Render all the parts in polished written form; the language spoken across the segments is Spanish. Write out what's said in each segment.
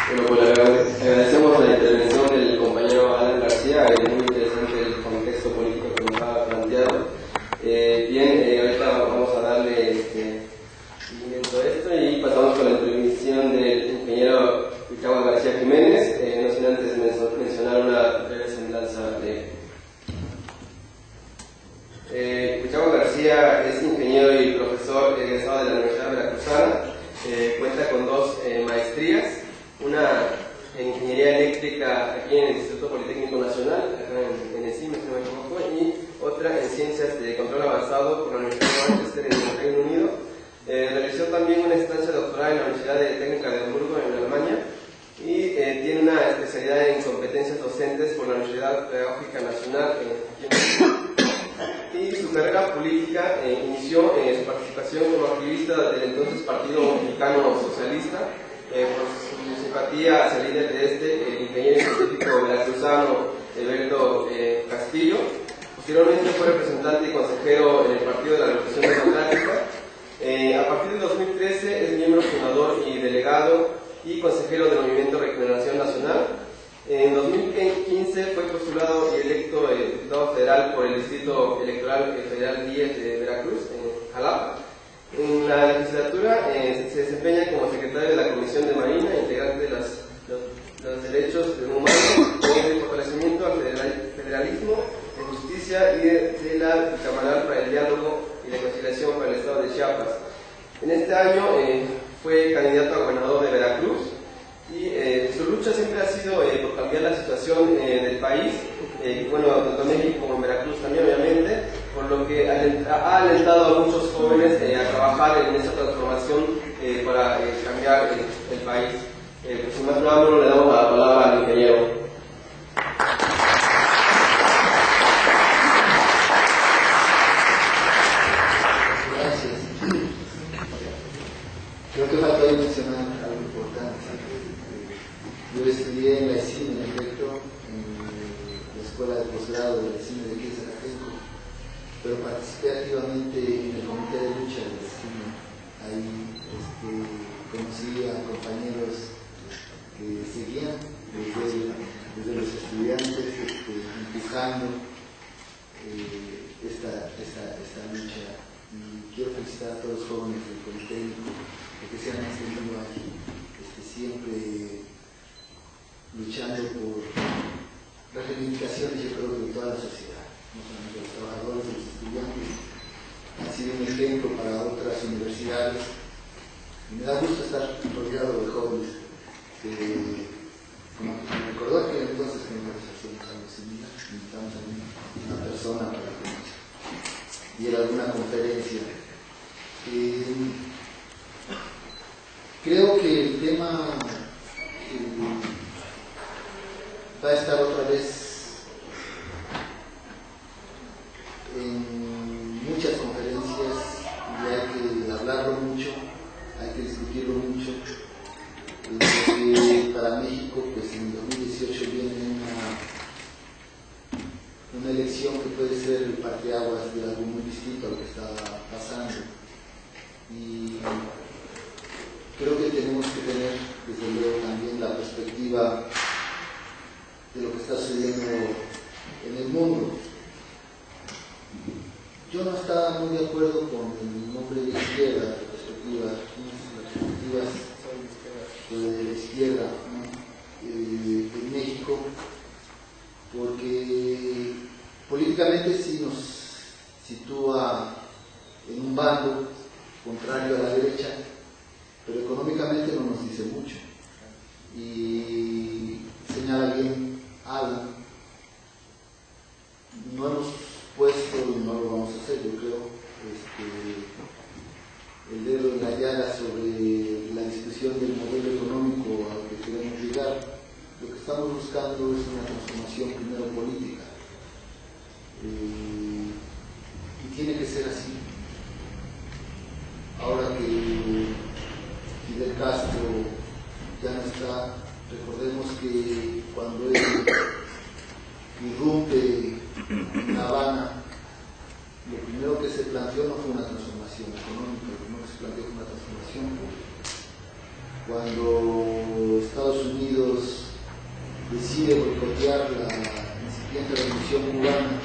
Bueno, pues agradecemos la intervención del compañero Alan García, es muy interesante el contexto político que nos ha planteado. Ahorita vamos a darle seguimiento a esto y pasamos con la intervención del ingeniero Gustavo García Jiménez, no sin antes mencionar una breve semblanza de Gustavo García es ingeniero y profesor egresado de la Universidad Veracruzana, cuenta con dos maestrías, una en Ingeniería Eléctrica aquí en el Instituto Politécnico Nacional, acá en el CIME, si no me equivoco, y otra en Ciencias de Control Avanzado por la Universidad de Manchester en el Reino Unido. Realizó también una estancia doctoral en la Universidad Técnica de Hamburgo en Alemania y tiene una especialidad en competencias docentes por la Universidad Pedagógica Nacional aquí en México. Y su carrera política inició su participación como activista del entonces Partido Mexicano Socialista, por su simpatía hacia el líder de el ingeniero científico veracruzano Alberto Castillo. Posteriormente fue representante y consejero en el Partido de la Revolución Democrática. A partir de 2013 es miembro fundador y delegado y consejero del Movimiento Regeneración Nacional. En 2015 fue postulado y electo diputado federal por el Distrito Electoral Federal 10 de Veracruz, en Jalapa. En la legislatura se desempeña como secretario de la Comisión de Marina, integrante de los derechos humanos, de fortalecimiento al federalismo, de justicia y de la Bicamaral para el diálogo y la conciliación para el Estado de Chiapas. En este año fue candidato a gobernador de Veracruz. Y su lucha siempre ha sido por cambiar la situación del país, bueno, tanto en México como en Veracruz también, obviamente, por lo que ha alentado a muchos jóvenes a trabajar en esa transformación para cambiar el país. Pues sin más preámbulo, le damos la palabra al ingeniero. Gracias. Creo que faltó mencionar algo importante. Yo estudié en la ESIM, en efecto, en la Escuela de Posgrado de la ESIM de aquí de Zacatecas, pero participé activamente en el Comité de Lucha de la ESIM. Ahí conocí a compañeros que seguían desde los estudiantes empujando esta lucha. Y quiero felicitar a todos los jóvenes del Politécnico que se han extendido aquí, siempre luchando por las reivindicaciones, yo creo, de toda la sociedad, no solamente de los trabajadores, de los estudiantes. Ha sido un ejemplo para otras universidades y me da gusto estar rodeado de jóvenes como me recordó que entonces que nos hacíamos algo similar, invitamos a una persona para que nos diera alguna conferencia. Creo que el tema va a estar otra vez en muchas conferencias y hay que hablarlo mucho, hay que discutirlo mucho, porque para México pues en 2018 viene una elección que puede ser el parteaguas de algo muy distinto a lo que está pasando, y creo que tenemos que tener desde luego también la perspectiva de lo que está sucediendo en el mundo. Yo no estaba muy de acuerdo con el nombre de izquierda, las perspectivas de la izquierda, ¿no? En México, porque políticamente sí nos sitúa en un bando contrario a la derecha, pero económicamente no nos dice mucho. Y señala bien Alan, no hemos puesto y no lo vamos a hacer, yo creo, el dedo en la llaga sobre la discusión del modelo económico al que queremos llegar. Lo que estamos buscando es una transformación primero política, y tiene que ser así. Ahora que Fidel Castro ya no está, recordemos que cuando él irrumpe en La Habana, lo primero que se planteó no fue una transformación económica, lo primero que se planteó fue una transformación política. Cuando Estados Unidos decide boicotear la incipiente revolución cubana,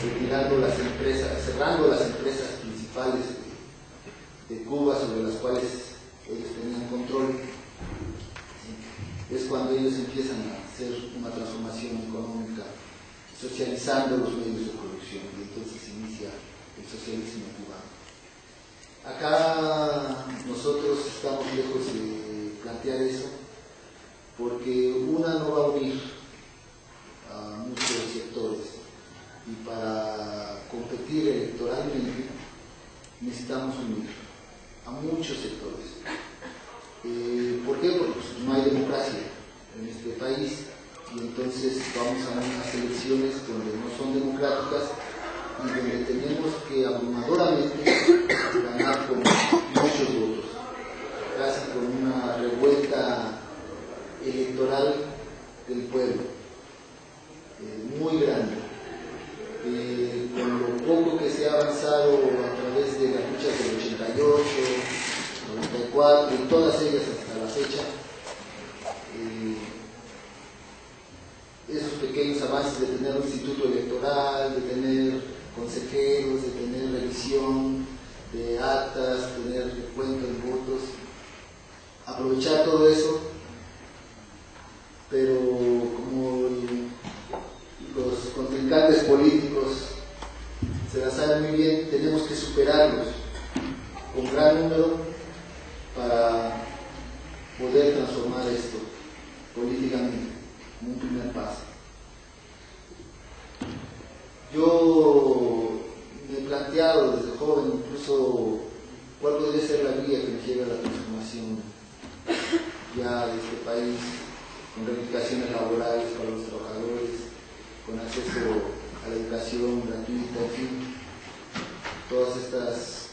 retirando las empresas, cerrando las empresas principales de Cuba sobre las cuales ellos tenían control, es cuando ellos empiezan a hacer una transformación económica, socializando los medios de producción, y entonces inicia el socialismo cubano. Acá nosotros estamos lejos de plantear eso, porque una no va a unir a muchos sectores, y para competir electoralmente necesitamos unir a muchos sectores. ¿Por qué? Porque pues, no hay democracia en este país, y entonces vamos a unas elecciones donde no son democráticas y donde tenemos que abrumadoramente ganar con muchos votos, casi con una revuelta electoral del pueblo muy grande. Con lo poco que se ha avanzado a través de las luchas del 88, 94 y todas ellas hasta la fecha, esos pequeños avances de tener un instituto electoral, de tener consejeros, de tener revisión de actas, tener recuento de votos, aprovechar todo eso, pero como los contrincantes políticos se la saben muy bien, tenemos que superarlos con gran número para poder transformar esto políticamente, como un primer paso. Yo me he planteado desde joven incluso cuál podría ser la vía que nos lleve a la transformación ya de este país, con reivindicaciones laborales para los trabajadores, con acceso a la educación gratuita, en fin, todas estas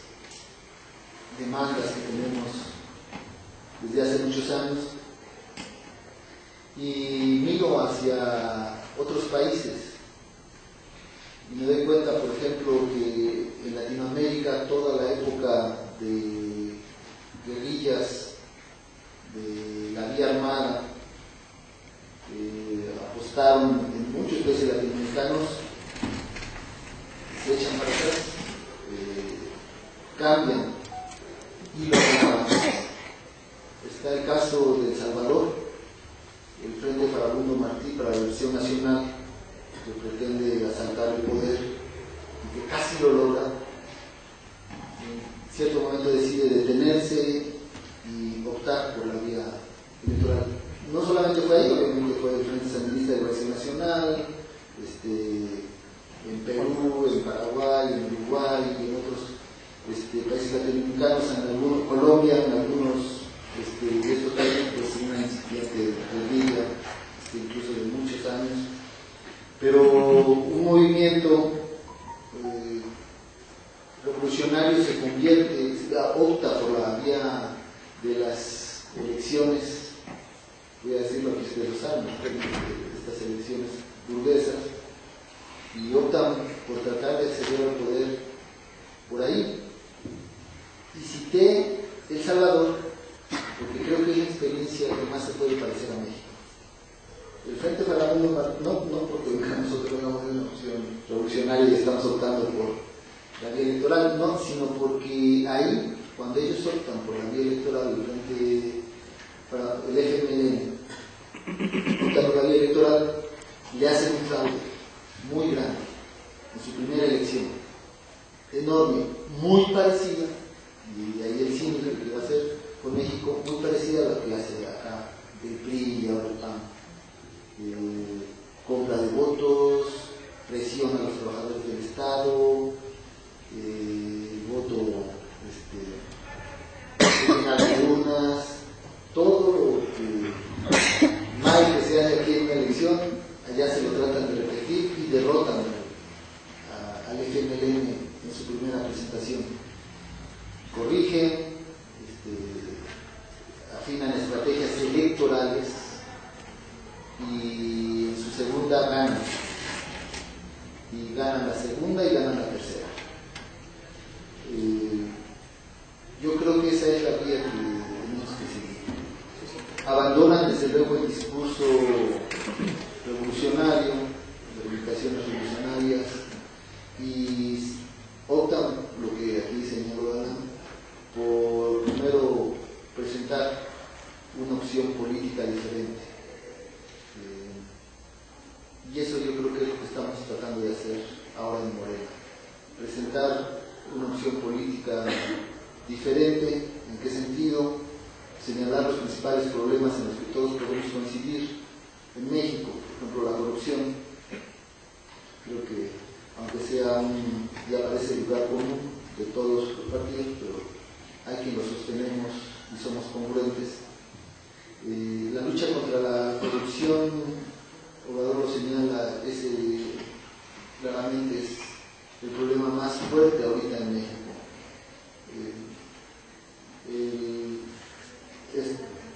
demandas que tenemos desde hace muchos años. Y miro hacia otros países y me doy cuenta, por ejemplo, que en Latinoamérica toda la época de guerrillas de la vía armada apostaron en muchos países latinoamericanos, se echan para atrás, cambian y lo avanzan. Está el caso de El Salvador, el Frente Farabundo Martí para la Liberación Nacional, que pretende asaltar el poder y que casi lo logra. En cierto momento decide detenerse y optar por la vía electoral. No solamente fue ahí, obviamente fue el Frente Sandinista de Liberación Nacional, en Perú, en Paraguay, en Uruguay y en otros países latinoamericanos, en algunos, Colombia, en algunos de estos países, pues una incipiente guerrilla, incluso de muchos años, pero un movimiento revolucionario se convierte, opta por la vía de las elecciones, voy a decirlo que ustedes lo saben, estas elecciones burguesas, y optan por tratar de acceder al poder por ahí. Y cité El Salvador porque creo que es la experiencia que más se puede parecer a México. El Frente Farabundo, no porque nosotros tengamos una opción revolucionaria y estamos optando por la vía electoral, no, sino porque ahí, cuando ellos optan por la vía electoral, el FMLN opta por la vía electoral, le hacen un fraude muy grande en su primera elección, enorme, muy parecida, y ahí el símil que va a hacer con México, muy parecida a lo que hace acá el PRI y ahora el PAN. Compra de votos, presión a los trabajadores del Estado, voto final de urnas, todo lo que mal que se hace aquí en una elección, allá se lo tratan de repetir y derrotan al FMLN en su primera presentación. Corrigen, afinan estrategias electorales y en su segunda ganan. Y ganan la segunda y ganan la tercera. Yo creo que esa es la vía que tenemos que seguir. Abandonan desde desde luego el discurso revolucionario, de reivindicaciones revolucionarias, y optan, lo que aquí señaló Alan, por primero presentar una opción política diferente. Y eso yo creo que es lo que estamos tratando de hacer ahora en Morena. Presentar una opción política diferente. ¿En qué sentido? Señalar los principales problemas en los que todos podemos coincidir en México. Por ejemplo, la corrupción. Creo que, aunque sea ya parece el lugar común de todos los partidos, pero hay quien lo sostenemos y somos congruentes. La lucha contra la corrupción, Obrador lo señala, claramente es el problema más fuerte ahorita en México.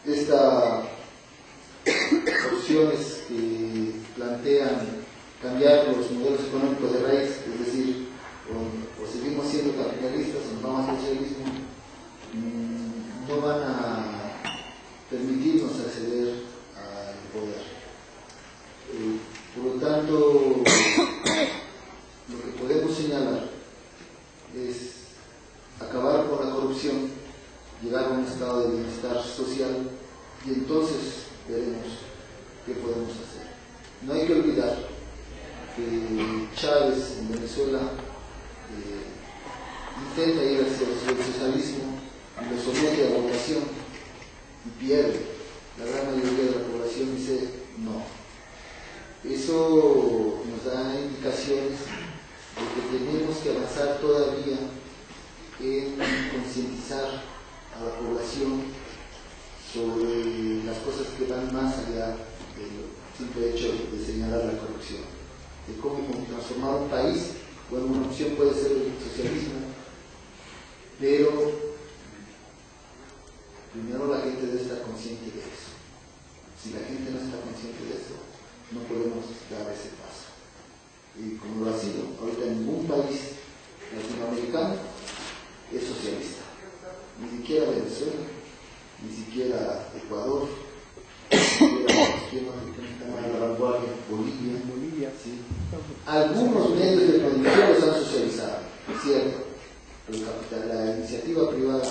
Estas opciones que plantean cambiar los modelos económicos de raíz, es decir, o seguimos siendo capitalistas o nos vamos al socialismo, no van a permitirnos acceder al poder. Por lo tanto, lo que podemos señalar es acabar con la corrupción, llegar a un estado de bienestar social, y entonces veremos qué podemos hacer. No hay que olvidar que Chávez en Venezuela intenta ir hacia el socialismo y lo somete a la votación y pierde. La gran mayoría de la población dice no. Eso nos da indicaciones de que tenemos que avanzar todavía en concientizar a la población sobre las cosas que van más allá del simple hecho de señalar la corrupción, de cómo transformar un país. Bueno, una opción puede ser el socialismo, pero primero la gente debe estar consciente de eso. Si la gente no está consciente de eso, no podemos dar ese paso. Y como lo ha sido, ahorita ningún país latinoamericano es socialista, ni siquiera Venezuela, ni siquiera Ecuador, ni siquiera la vanguardia, Bolivia, ¿sí? Algunos medios de producción los han socializado, es cierto, pero la iniciativa privada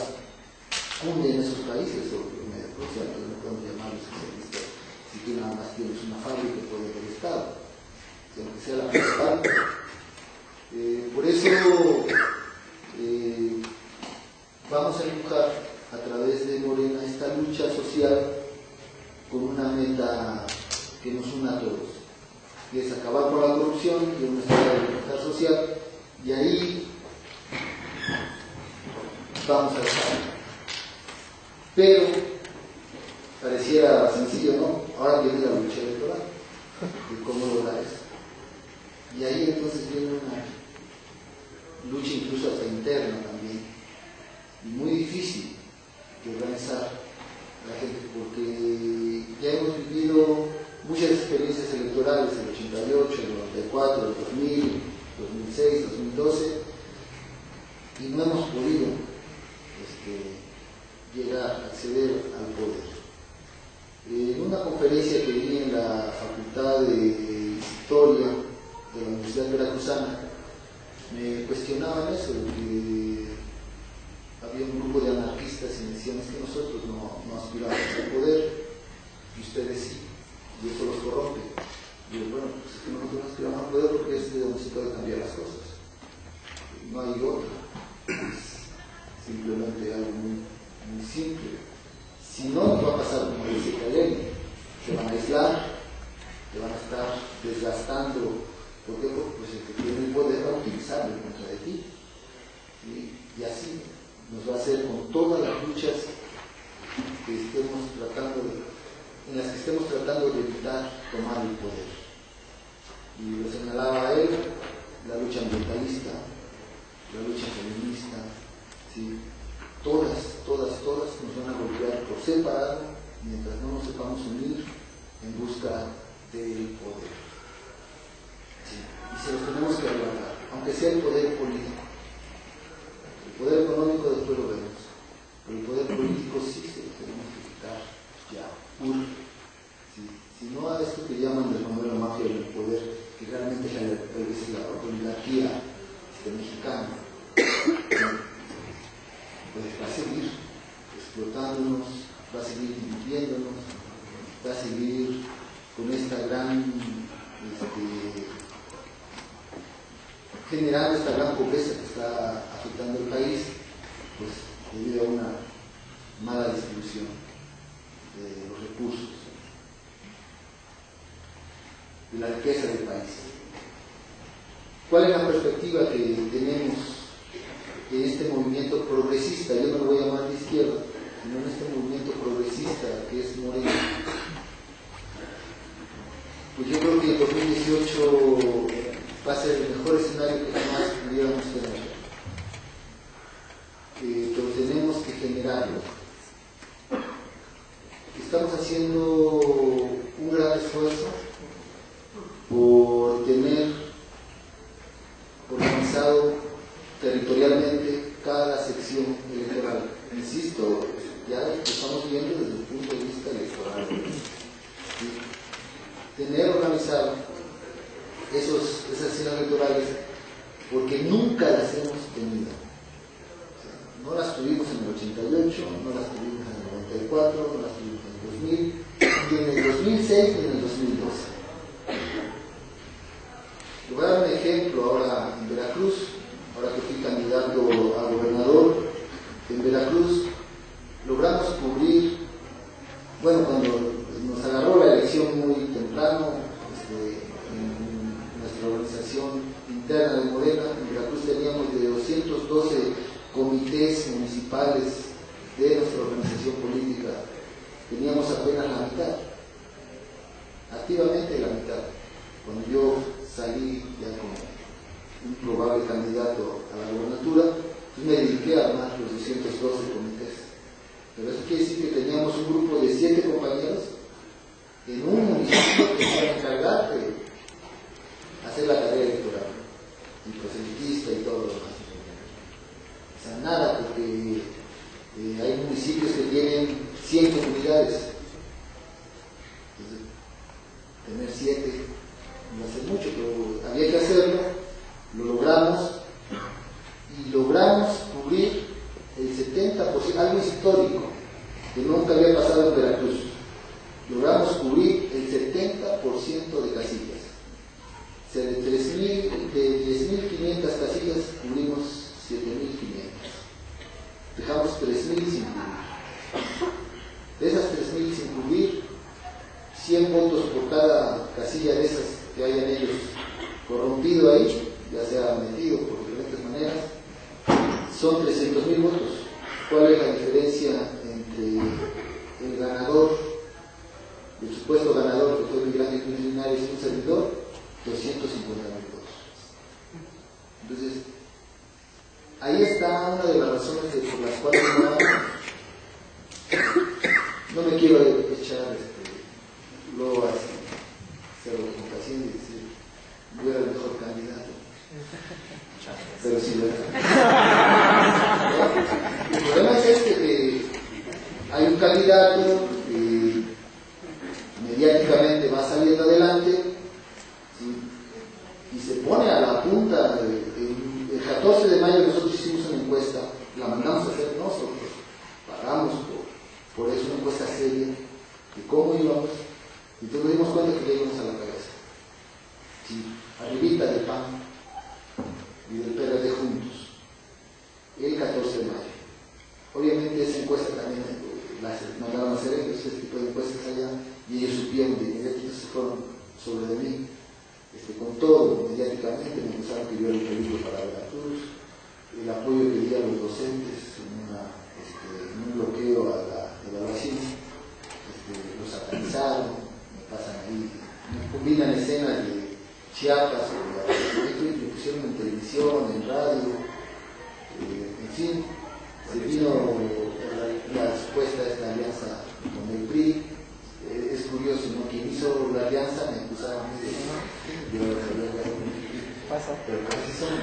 cunde en esos países sobre los medios de producción, entonces no podemos llamarlos socialistas si tú nada más tienes una fábrica y puedes del Estado, aunque sea la principal. Por eso vamos a empujar a través de Morena esta lucha social con una meta que nos una a todos, que es acabar con la corrupción y un estado de bienestar social, y ahí vamos a dejar. Pero pareciera sencillo, ¿no? Ahora viene la lucha electoral y cómo lograr eso. Y ahí entonces viene una lucha incluso hasta interna también, y muy difícil de organizar a la gente, porque ya hemos vivido muchas experiencias electorales, el 88, el 94, el 2000, 2006, 2012, y no hemos podido llegar a acceder al poder. En una conferencia que di en la Facultad de Historia de la Universidad Veracruzana, me cuestionaban eso, de que había un grupo de anarquistas y me decían: es que nosotros no aspiramos al poder, y ustedes sí, y eso los corrompe. Y yo, bueno, pues es que nosotros no aspiramos al poder porque es de donde se pueden cambiar las cosas. No hay otra. Es simplemente algo muy simple. Si no, te va a pasar como dice Kaleni, te van a aislar, te van a estar desgastando. ¿Por qué? Porque pues el que tiene el poder va a utilizarlo en contra de ti. Y así nos va a hacer con todas las luchas que estemos tratando en las que estemos tratando de evitar tomar el poder. Y lo señalaba él, la lucha ambientalista, la lucha feminista, ¿sí? Todas nos van a golpear por separado mientras no nos sepamos unir en busca del poder. ¿Sí? Y se los tenemos que aguantar, aunque sea el poder político. El poder económico después lo vemos, pero el poder político sí se lo tenemos que quitar ya, urge. que llaman del fenómeno mafia del poder, que realmente es la oligarquía mexicana, pues va a seguir explotándonos, va a seguir dividiéndonos, va a seguir con esta gran generando esta gran pobreza que está afectando el país, pues debido a una mala distribución de los recursos, de la riqueza del país. ¿Cuál es la perspectiva que tenemos en este movimiento progresista? Yo no lo voy a llamar de izquierda, sino en este movimiento progresista que es Morena. Pues yo creo que el 2018 va a ser el mejor escenario que jamás pudiéramos tener. Pero tenemos que generarlo. Estamos haciendo un gran esfuerzo por tener organizado territorialmente cada sección electoral. Insisto, ya lo estamos viendo desde el punto de vista electoral. ¿Sí? Tener organizado esas secciones electorales, porque nunca las hemos tenido. O sea, no las tuvimos en el 88, no las tuvimos en el 94, no las tuvimos en el 2000, ni en el 2006 ni en el 2012. Les voy a dar un ejemplo ahora en Veracruz, ahora que fui candidato a gobernador. En Veracruz logramos cubrir, bueno, cuando nos agarró la elección muy temprano, en nuestra organización interna de Morena, en Veracruz teníamos de 212 comités municipales de nuestra organización política, teníamos apenas la mitad, activamente la mitad. Cuando yo salí ya como un probable candidato a la gobernatura, pues me dediqué a armar los 212 comités. Pero eso quiere decir que teníamos un grupo de 7 compañeros en un municipio que se iba a encargar de hacer la tarea electoral, y proselitista y todo lo demás. O sea, nada, porque hay municipios que tienen 100 comunidades. Entonces, tener 7 no hace mucho, pero había que hacerlo, lo logramos, y logramos cubrir el 70%, algo histórico, que nunca había pasado en Veracruz. Logramos cubrir el 70% de casillas. O sea, de 10.500 casillas cubrimos 7.500. Dejamos 3.000 sin cubrir. De esas 3.000 sin cubrir, 100 votos por cada casilla de esas que hayan ellos corrompido ahí, ya sea metido por diferentes maneras, son 300.000 votos. ¿Cuál es la diferencia entre el ganador, el supuesto ganador que fue Miguel Ángel Núñez Linares y un servidor? 250.000 votos. Entonces, ahí está una de las razones por las cuales no me quiero echar loas, ser autocompaciente y decir, yo era el mejor candidato. Pero sí, el problema es que hay un candidato que mediáticamente va saliendo adelante, ¿sí? Y se pone a la punta. El 14 de mayo nosotros hicimos una encuesta, la mandamos a hacer nosotros, pagamos por eso una encuesta seria de cómo íbamos, y entonces nos dimos cuenta que le íbamos a la cabeza. Sí, arribita del PAN y del PRD juntos, el 14 de mayo. Obviamente esa encuesta también la mandaron a hacer ellos, ese tipo de encuestas allá, y ellos supieron de inmediato, se fueron sobre de mí, con todo, mediáticamente, me empezaron a pedir el peligro para Veracruz, el apoyo que di a los docentes en un bloqueo a la evaluación, los satanizaron, me pasan ahí, me combinan escenas de Chiapas, me pusieron en televisión, en radio, en fin, se vino la supuesta esta alianza con el PRI. Es curioso, ¿no? Quien hizo la alianza me acusaba a mí de pasa, pero así son.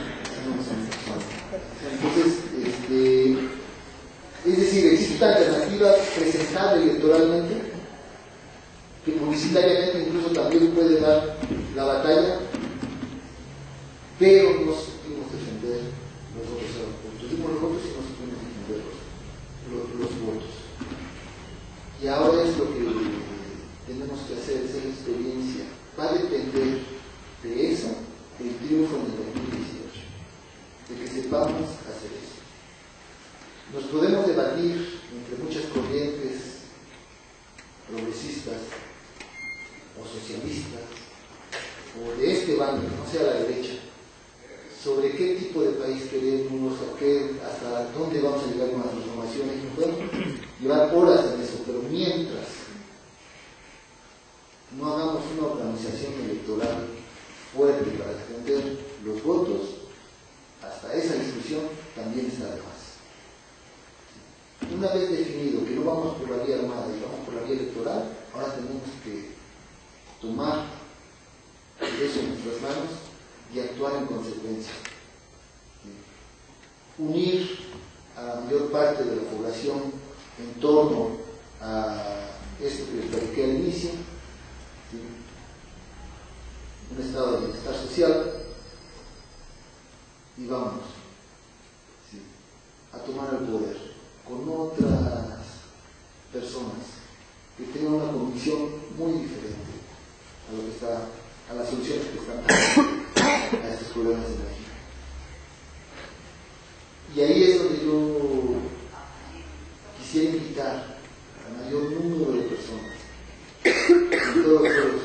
Entonces, es decir, existe una alternativa presentable electoralmente que publicitariamente incluso también puede dar la batalla, pero no supimos defender los votos a los votos. Dimos los votos y no supimos defender los votos. Y ahora es lo que tenemos que hacer, esa experiencia. Va a depender de eso el triunfo en el 2018, de que sepamos hacer eso. Nos podemos debatir entre muchas corrientes progresistas o socialistas o de este bando, no sea la derecha, sobre qué tipo de país queremos, hasta dónde vamos a llegar con las transformaciones. Nos podemos llevar horas en eso, pero mientras no hagamos una organización electoral fuerte para defender los votos, hasta esa discusión también está de más. Una vez definido que no vamos por la vía armada y vamos por la vía electoral, ahora tenemos que tomar eso en nuestras manos y actuar en consecuencia. Unir a la mayor parte de la población en torno a esto que les platiqué al inicio, ¿sí? Un estado de bienestar social, y vamos, ¿sí?, a tomar el poder con otras personas que tengan una convicción muy diferente a lo que está, a las soluciones que están dando a estos problemas de México. Y ahí es donde yo quisiera invitar al mayor número de personas en todos los lados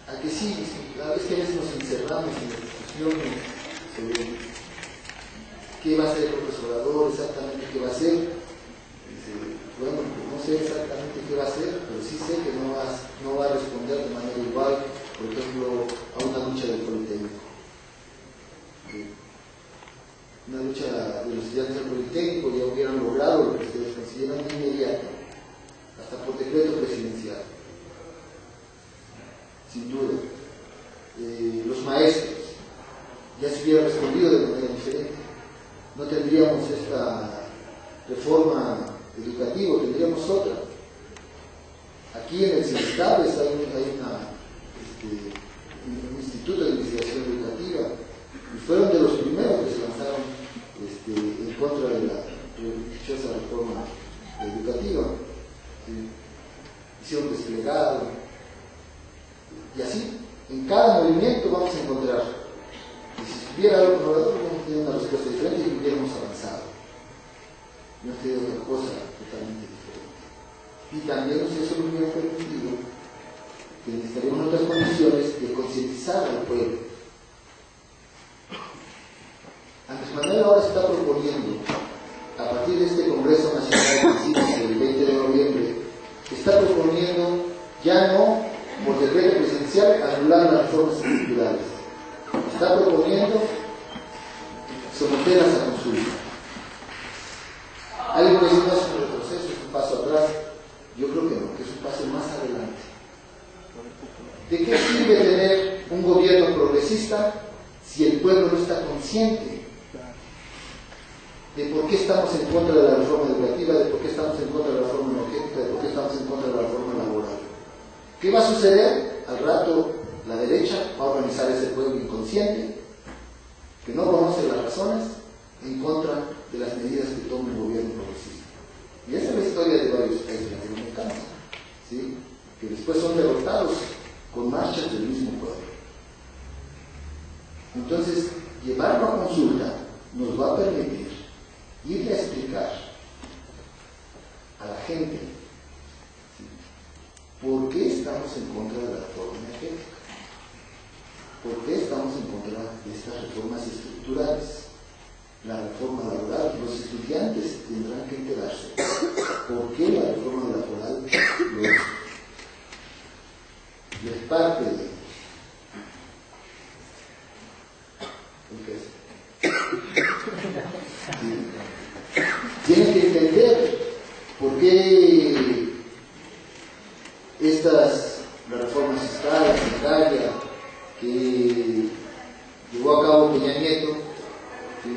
a que sí, cada vez que a veces nos encerramos en la discusión sobre qué va a hacer el profesorador, exactamente qué va a hacer, bueno, no sé exactamente qué va a hacer, pero sí sé que no va a responder de manera igual, por ejemplo, a una lucha del Politécnico. Una lucha de los estudiantes del Politécnico ya hubieran logrado lo que ustedes consideran de inmediato, hasta por decreto presidencial. Sin duda. Los maestros ya se hubieran respondido de manera diferente. No tendríamos esta reforma educativa, tendríamos otra. Aquí en el CINESTABES hay un instituto de investigación educativa y fueron de los primeros que se lanzaron en contra de la dichosa reforma educativa. ¿Sí? Hicieron desplegado y así en cada movimiento vamos a encontrar, y si hubiera algo innovador hubiéramos tenido una respuesta diferente y hubiéramos avanzado, no hubiéramos tenido otra cosa totalmente diferente. Y también eso nos hubiera permitido que necesitaríamos otras condiciones de concientizar al pueblo. Andrés Manuel ahora se está proponiendo, a partir de este Congreso Nacional del 20 de noviembre, está proponiendo ya no por decreto presidencial anular las reformas estructurales. Está proponiendo someterlas a consulta. Alguien dice, no es un retroceso, es un paso atrás. Yo creo que no, que es un paso más adelante. ¿De qué sirve tener un gobierno progresista si el pueblo no está consciente de por qué estamos en contra de la reforma educativa, de por qué estamos en contra de la reforma energética, de por qué estamos en contra de la reforma laboral? ¿Qué va a suceder? Al rato la derecha va a organizar ese pueblo inconsciente que no conoce las razones en contra de las medidas que toma el gobierno progresista. Y esa es la historia de varios países latinoamericanos, ¿sí?, que después son derrotados con marchas del mismo pueblo. Entonces, llevarlo a consulta nos va a permitir irle a explicar a la gente, ¿sí?, por qué estamos en contra de la reforma energética, por qué estamos en contra de estas reformas estructurales, la reforma laboral. Los estudiantes tendrán que enterarse por qué la reforma laboral les parte de ¿sí? Tienen que entender por qué la reforma fiscal, sanitaria, que llevó a cabo Peña Nieto, ¿sí?,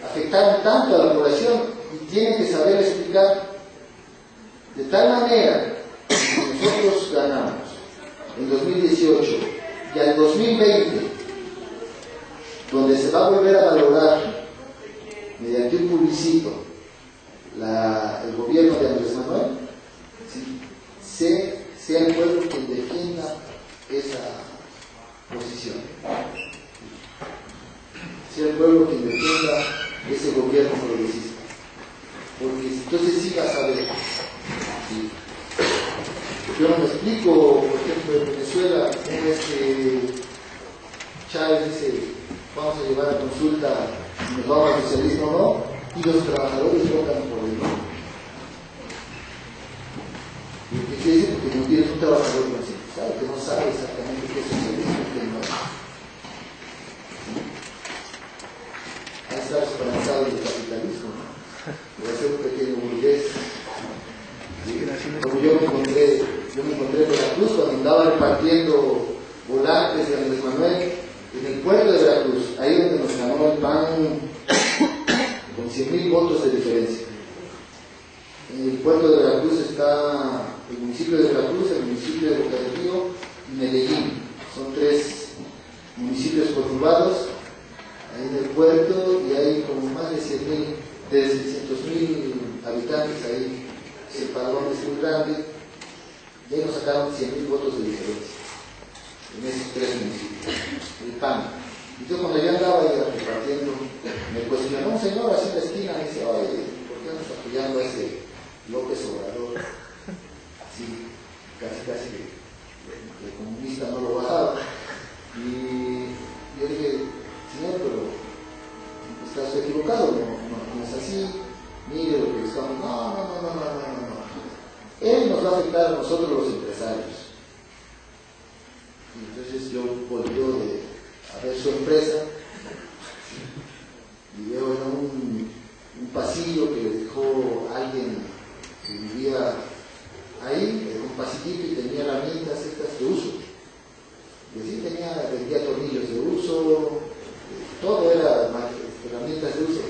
afectaron tanto a la población, y tienen que saber explicar de tal manera que ganamos en 2018 y al 2020, donde se va a volver a valorar mediante un plebiscito el gobierno de Andrés Manuel, ¿sí?, sea el pueblo quien defienda esa posición, sea el pueblo quien defienda ese gobierno progresista, porque entonces sí vas a ver. ¿Sí? Yo no me explico, por ejemplo, en Venezuela, cómo es que Chávez dice: vamos a llevar a consulta si nos vamos al socialismo o no, y los trabajadores votan por el no. ¿Qué quiere decir? Porque no tienes un trabajador consciente, que no sabe exactamente qué es socialismo y qué no es. Ahí está esperanzado el capitalismo, ¿no? Voy a ser un pequeño burgués. Como yo me encontré en Veracruz cuando andaba repartiendo volantes de Andrés Manuel en el puerto de Veracruz, ahí donde nos ganó el PAN con 100,000 votos de diferencia. En el puerto de Veracruz está el municipio de Veracruz, el municipio de Boca del Río y Medellín. Son 3 municipios conurbados ahí en el puerto, y hay como más de 600,000 habitantes ahí. El padrón es muy grande, y ahí nos sacaron 100,000 votos de diferencia en esos 3 municipios, el PAN. Y yo cuando ya andaba ahí repartiendo, me cuestionó un señor así en la esquina, me dice: oye, ¿por qué andas apoyando a ese López Obrador? Así, casi el comunista no lo bajaba. Y yo dije: señor, pero estás equivocado, no es así. Mire lo que estamos. No. Él nos va a afectar a nosotros los empresarios. Y entonces yo volvió a ver su empresa y veo en un pasillo que le dejó alguien que vivía ahí, en un pasillito, y tenía herramientas estas de uso. Y así vendía tornillos de uso, todo era herramientas de uso.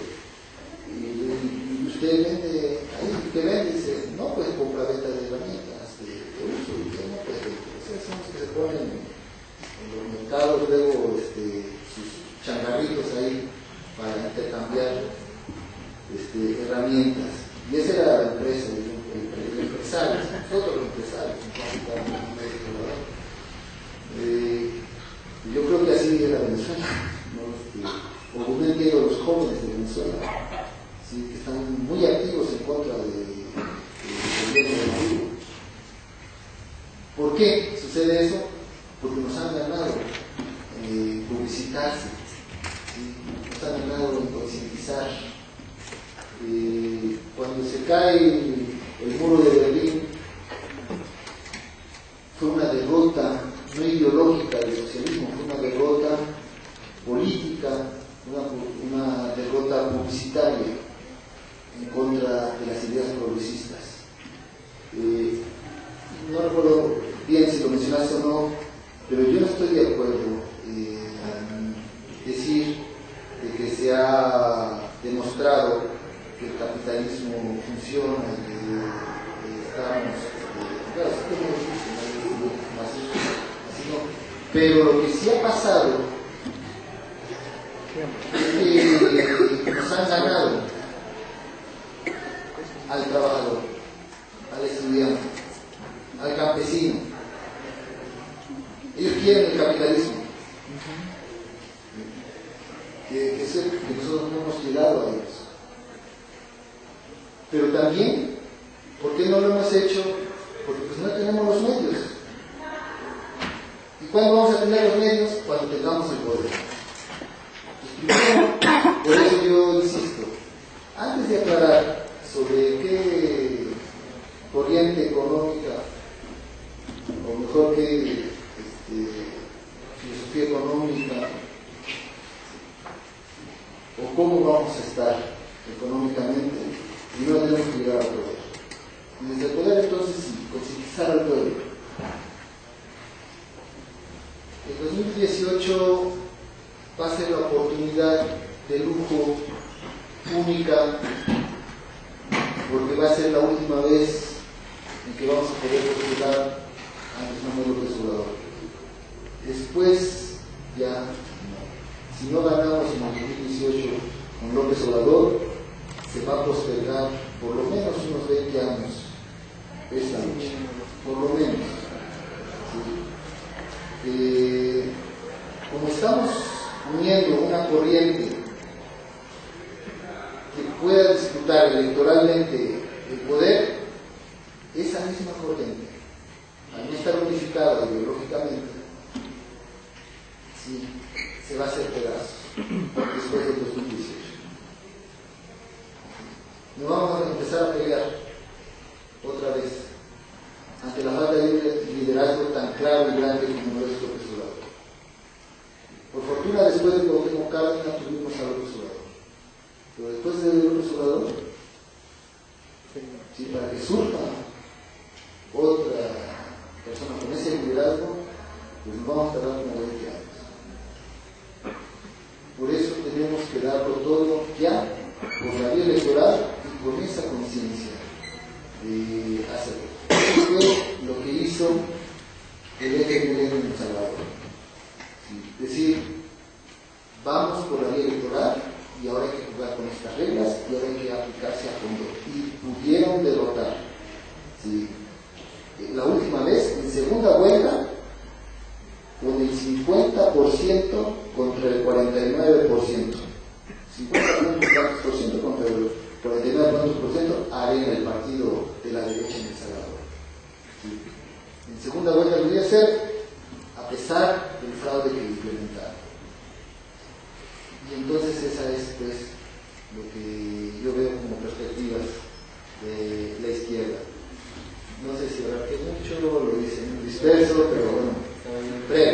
Y usted vende ahí, ¿qué vende? Dice: no, pues compra-venta de herramientas de uso. Y yo: no, pues esos son los que se ponen en los mercados, luego sus changarritos ahí para intercambiar herramientas. Y esa era la empresa, el empresario, nosotros los empresarios, yo creo que así era Venezuela, ¿no? O no entiendo los jóvenes de Venezuela, ¿sí?, que están muy activos en contra del gobierno de Maduro. ¿Por qué sucede eso? Porque nos han ganado publicitarse, ¿sí?, nos han ganado en concientizar. Cuando se cae el muro de Berlín, fue una derrota no ideológica del socialismo, fue una derrota política, una derrota publicitaria en contra de las ideas progresistas. No recuerdo bien si lo mencionaste o no, pero yo no estoy de acuerdo en decir de que se ha demostrado que el capitalismo funciona y que estamos, claro, sí que no así no, pero lo que sí ha pasado es que nos han ganado al trabajador, al estudiante, al campesino. Ellos quieren el capitalismo, que nosotros no hemos llegado a ellos. Pero también, ¿por qué no lo hemos hecho? Porque pues no tenemos los medios. ¿Y cuándo vamos a tener los medios? Cuando tengamos el poder. Pues primero, por eso yo insisto, antes de aclarar sobre qué corriente económica, o mejor qué filosofía económica, o cómo vamos a estar económicamente, primero tenemos que llegar al poder. Y desde el poder, entonces, concientizar al pueblo. El 2018 va a ser la oportunidad de lujo única, porque va a ser la última vez en que vamos a poder postular antes Manuel López Obrador. Después, ya, si no ganamos en el 2018 con López Obrador, se va a postergar por lo menos unos 20 años esta lucha, por lo menos. ¿Sí? Como estamos uniendo una corriente que pueda disputar electoralmente el poder, esa misma corriente, al no estar unificada ideológicamente, sí, se va a hacer pedazos después del 2018. Nos vamos a empezar a pelear otra vez ante la falta de liderazgo tan claro y grande como lo es López Obrador. Por fortuna, después de Cuauhtémoc Cárdenas tuvimos a López Obrador, pero después de López Obrador, sí, para que surja otra persona con ese liderazgo, pues nos vamos a tardar como 20 años. Por eso tenemos que darlo todo ya, con la vía electoral y con esa conciencia de hacerlo. Eso fue lo que hizo el eje Milenio en El Salvador. ¿Sí? Es decir, vamos por la vía electoral y ahora hay que jugar con estas reglas y ahora hay que aplicarse a fondo. Y pudieron derrotar. ¿Sí? La última vez, en segunda vuelta, con el 50% contra el 49%. 50% contra el 49% arena el partido de la derecha en El Salvador. ¿Sí? En segunda vuelta lo voy a hacer a pesar del fraude que implementaron. Y entonces esa es pues lo que yo veo como perspectivas de la izquierda. No sé si abarqué mucho, lo hice muy disperso, pero bueno, breve.